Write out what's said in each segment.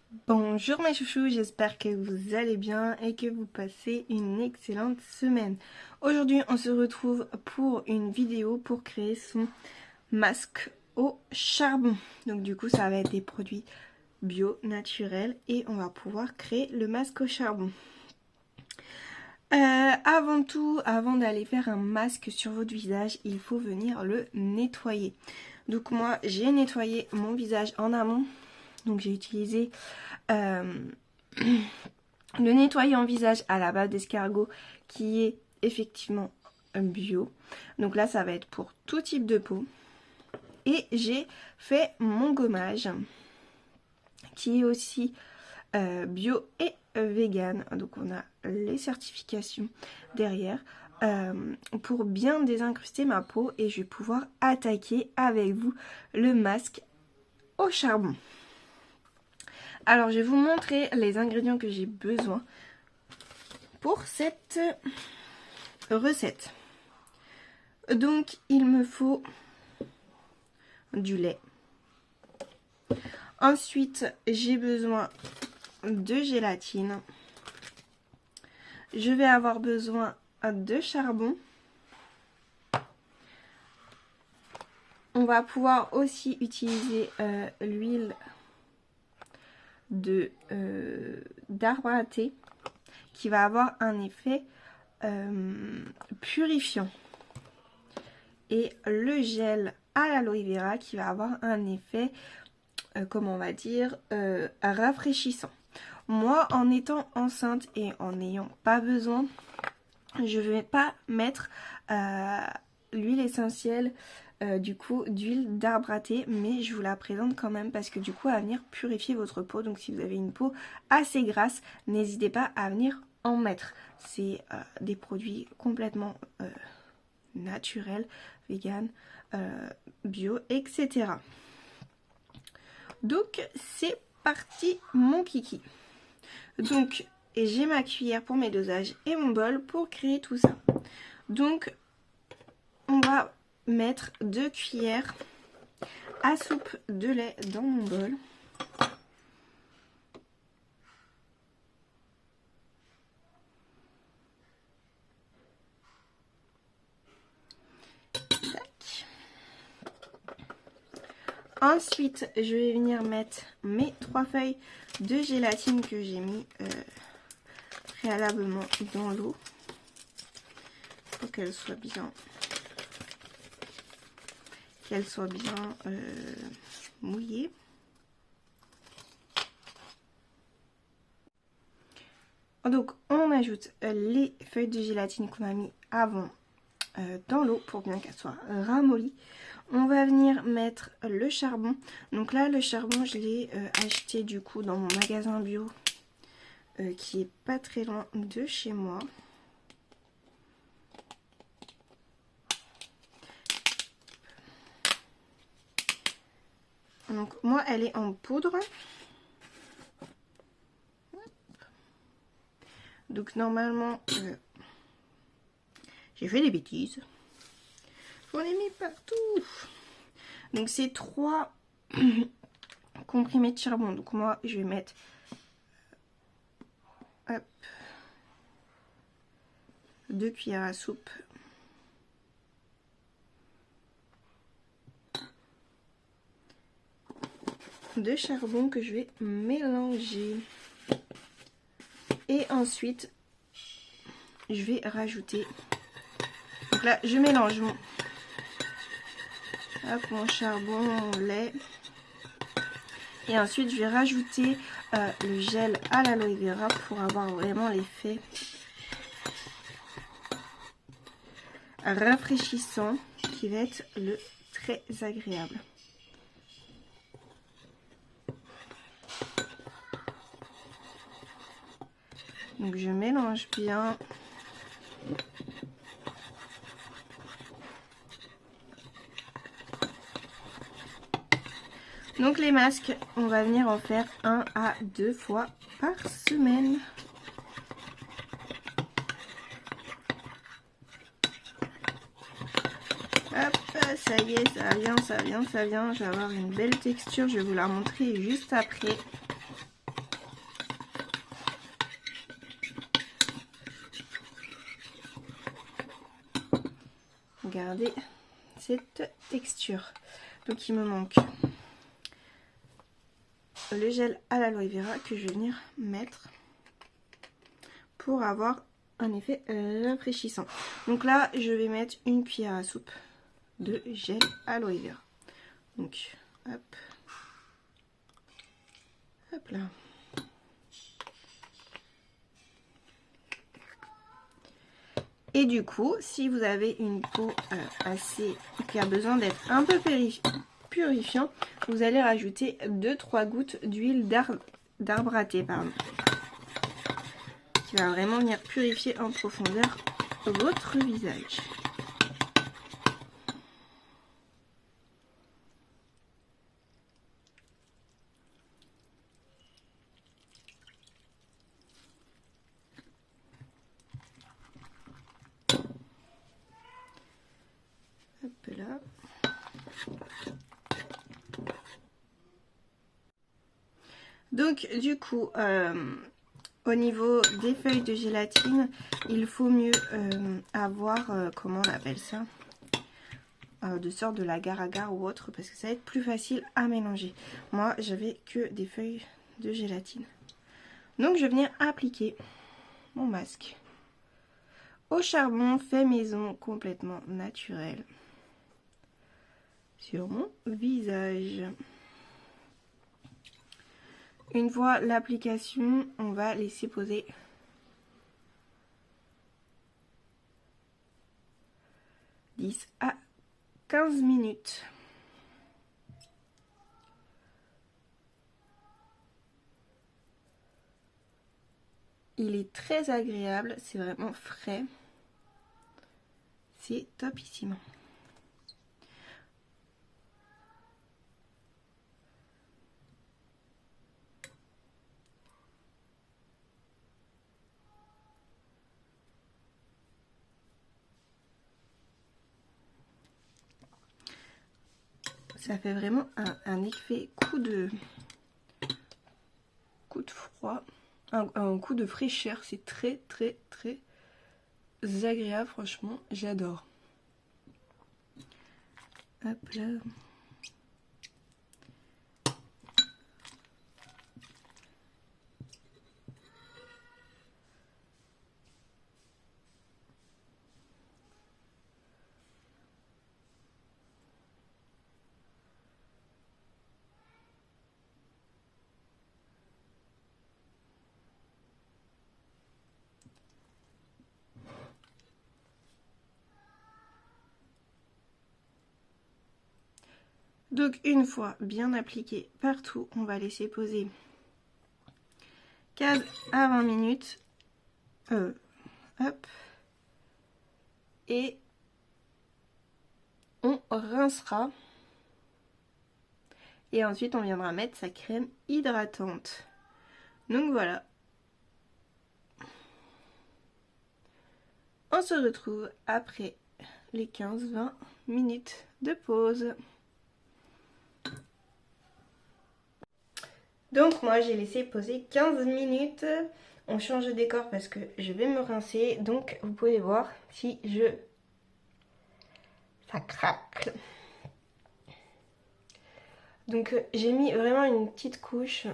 Bonjour mes chouchous, j'espère que vous allez bien et que vous passez une excellente semaine. Aujourd'hui on se retrouve pour une vidéo pour créer son masque au charbon. Donc du coup ça va être des produits bio, naturels et on va pouvoir créer le masque au charbon. Avant tout, avant d'aller faire un masque sur votre visage, il faut venir le nettoyer. Donc moi j'ai nettoyé mon visage en amont. Donc j'ai utilisé le nettoyant visage à la base d'escargot qui est effectivement bio. Donc là ça va être pour tout type de peau. Et j'ai fait mon gommage qui est aussi bio et vegan. Donc on a les certifications derrière pour bien désincruster ma peau et je vais pouvoir attaquer avec vous le masque au charbon. Alors, je vais vous montrer les ingrédients que j'ai besoin pour cette recette. Donc, il me faut du lait. Ensuite, j'ai besoin de gélatine. Je vais avoir besoin de charbon. On va pouvoir aussi utiliser l'huile d'arbre à thé qui va avoir un effet purifiant et le gel à l'aloe vera qui va avoir un effet comment on va dire rafraîchissant. Moi en étant enceinte et en n'ayant pas besoin, je vais pas mettre l'huile essentielle du coup d'huile d'arbre à thé, mais je vous la présente quand même parce que du coup elle va venir purifier votre peau. Donc si vous avez une peau assez grasse, n'hésitez pas à venir en mettre. C'est des produits complètement naturels, vegan, bio, etc. Donc c'est parti mon kiki. Donc j'ai ma cuillère pour mes dosages et mon bol pour créer tout ça. Donc on va mettre 2 cuillères à soupe de lait dans mon bol. Tac. Ensuite, je vais venir mettre mes 3 feuilles de gélatine que j'ai mis préalablement dans l'eau pour qu'elles soient bien mouillées. Donc on ajoute les feuilles de gélatine qu'on a mis avant dans l'eau pour bien qu'elles soient ramollies. On va venir mettre le charbon. Donc là le charbon je l'ai acheté du coup dans mon magasin bio qui est pas très loin de chez moi. Donc moi elle est en poudre. Donc normalement j'ai fait des bêtises. J'en ai mis partout. Donc c'est 3 comprimés de charbon. Donc moi je vais mettre hop, 2 cuillères à soupe. De charbon que je vais mélanger. Et ensuite je vais rajouter, donc là je mélange mon charbon, mon lait, et ensuite je vais rajouter le gel à l'aloe vera pour avoir vraiment l'effet rafraîchissant qui va être le très agréable. Donc je mélange bien. Donc les masques, on va venir en faire 1 à 2 fois par semaine. Hop, ça y est, ça vient, ça vient, ça vient. Je vais avoir une belle texture, je vais vous la montrer juste après. garder cette texture. Donc il me manque le gel à l'aloe vera que je vais venir mettre pour avoir un effet rafraîchissant. Donc là je vais mettre une cuillère à soupe de gel aloe vera. Donc hop, hop là. Et du coup, si vous avez une peau qui a besoin d'être un peu purifiant, vous allez rajouter 2-3 gouttes d'huile d'arbre à thé, qui va vraiment venir purifier en profondeur votre visage. Hop là. Donc du coup, au niveau des feuilles de gélatine, il faut mieux avoir, comment on appelle ça, de sorte de l'agar-agar ou autre, parce que ça va être plus facile à mélanger. Moi, j'avais que des feuilles de gélatine. Donc je vais venir appliquer mon masque au charbon fait maison, complètement naturel, sur mon visage. Une fois l'application, on va laisser poser 10 à 15 minutes. Il est très agréable, c'est vraiment frais. C'est topissime. Ça fait vraiment un effet coup de froid, un coup de fraîcheur. C'est très très très agréable, franchement, j'adore. Hop là. Donc une fois bien appliqué partout, on va laisser poser 15 à 20 minutes. Hop. Et on rincera. Et ensuite on viendra mettre sa crème hydratante. Donc voilà. On se retrouve après les 15-20 minutes de pause. Donc moi j'ai laissé poser 15 minutes. On change de décor parce que je vais me rincer. Donc vous pouvez voir si ça craque. Donc j'ai mis vraiment une petite couche.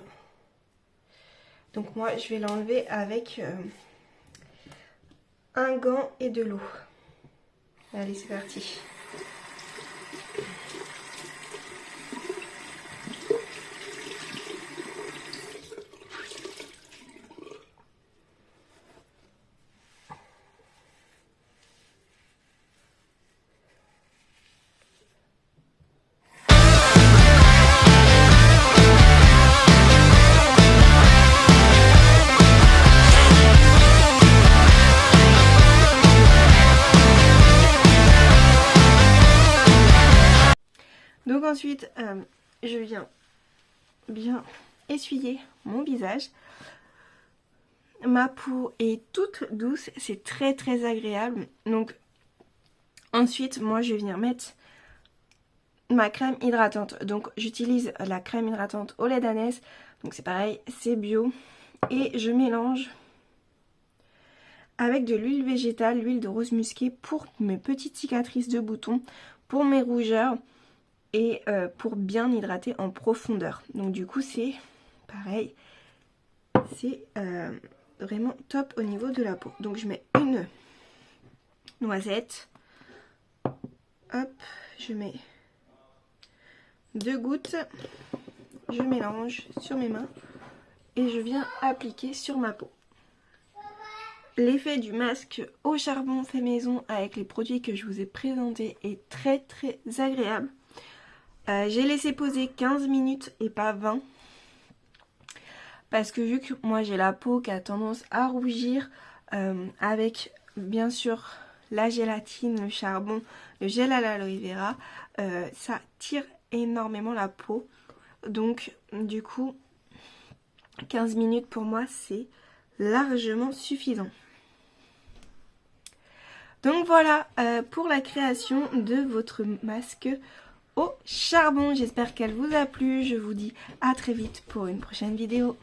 Donc moi je vais l'enlever avec un gant et de l'eau. Allez, c'est parti. Donc ensuite, je viens bien essuyer mon visage. Ma peau est toute douce, c'est très très agréable. Donc ensuite, moi je vais venir mettre ma crème hydratante. Donc j'utilise la crème hydratante au lait d'ânesse. Donc c'est pareil, c'est bio. Et je mélange avec de l'huile végétale, l'huile de rose musquée pour mes petites cicatrices de boutons, pour mes rougeurs et pour bien hydrater en profondeur. Donc du coup c'est pareil, c'est vraiment top au niveau de la peau. Donc je mets une noisette, hop, je mets 2 gouttes, je mélange sur mes mains et je viens appliquer sur ma peau. L'effet du masque au charbon fait maison avec les produits que je vous ai présentés est très agréable. J'ai laissé poser 15 minutes et pas 20. Parce que vu que moi j'ai la peau qui a tendance à rougir, avec bien sûr la gélatine, le charbon, le gel à l'aloe vera, ça tire énormément la peau. Donc du coup 15 minutes pour moi c'est largement suffisant. Donc voilà pour la création de votre masque au charbon. J'espère qu'elle vous a plu. Je vous dis à très vite pour une prochaine vidéo.